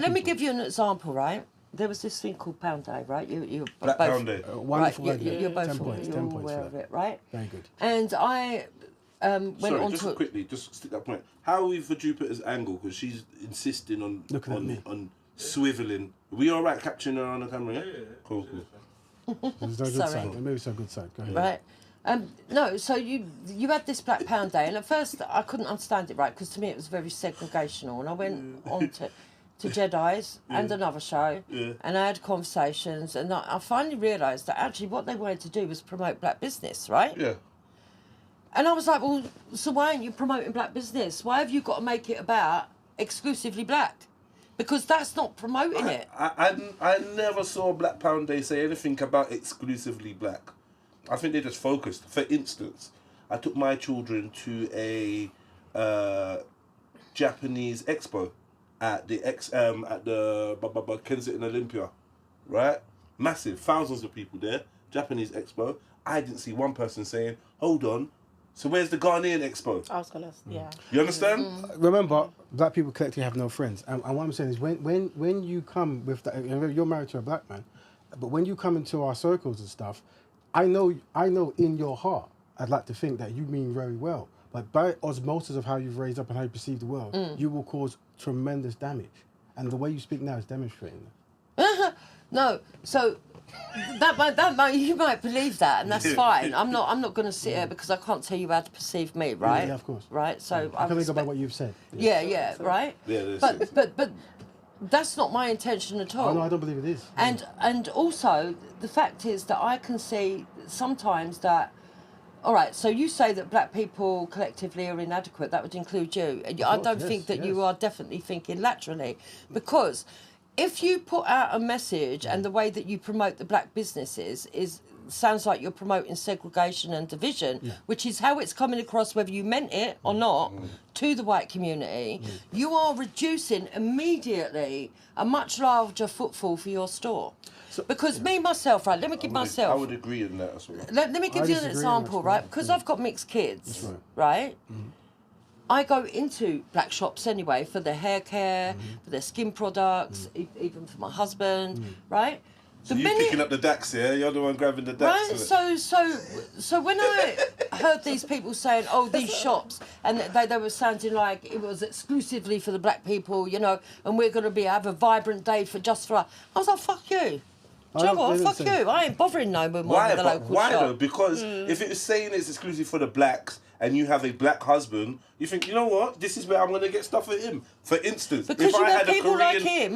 Let me give you an example, right? There was this thing called Pound Day, right? You Black both, Pound Day. Wonderful right? idea. You're both 10 points, 10 points aware for of that. it, right? Very good. And I went Sorry, on just to quickly, just stick that point. How are we for Jupiter's angle? Because she's insisting on Looking at me. on swiveling. Are we all right capturing her on the camera? Yeah. Cool. There's no good Sorry. side. Maybe it's a good side. Go ahead. right. No, so you had this Black Pound Day, and at first I couldn't understand it, right? Because to me it was very segregational, and I went on to Jedi's and another show, and I had conversations, and I finally realised that actually what they wanted to do was promote black business, right? Yeah. And I was like, well, so why aren't you promoting black business? Why have you got to make it about exclusively black? Because that's not promoting it. I never saw Black Pound Day say anything about exclusively black. I think they just focused. For instance, I took my children to a Japanese expo at the Kensington Olympia, right? Massive, thousands of people there. Japanese expo. I didn't see one person saying, "Hold on, so where's the Ghanaian expo?" I was gonna, yeah. You understand? Remember, black people collectively have no friends. And what I'm saying is when you come with that, you're married to a black man, but when you come into our circles and stuff, I know in your heart, I'd like to think that you mean very well. But by osmosis of how you've raised up and how you perceive the world, you will cause tremendous damage. And the way you speak now is demonstrating that. No, so that you might believe that, and that's fine. I'm not going to sit here because I can't tell you how to perceive me, right? Yeah, of course. Right. So I can only go by what you've said. Yeah, right. Yeah, but that's not my intention at all. Oh, no, I don't believe it is. And also the fact is that I can see sometimes that. All right, so you say that black people collectively are inadequate. That would include you. I don't think that you are definitely thinking laterally, because if you put out a message and the way that you promote the black businesses sounds like you're promoting segregation and division, which is how it's coming across whether you meant it or not to the white community, you are reducing immediately a much larger footfall for your store. Because myself, right, let me give myself... I would agree in that as well. Let me give you an example, right? Because I've got mixed kids, right? I go into black shops anyway for their hair care, for their skin products, even for my husband, right? So you're picking up the DAX, yeah? You're the one grabbing the DAX. Right, so when I heard these people saying, "Oh, these shops," and they were sounding like it was exclusively for the black people, you know, and we're going to have a vibrant day just for us. I was like, "Fuck you." Do you know what? Fuck you. I ain't bothering no more with the local Why shop. though? Because if it's saying it's exclusive for the blacks and you have a black husband, you think, you know what? This is where I'm going to get stuff for him. For instance, Because if you I have had a people Korean... like him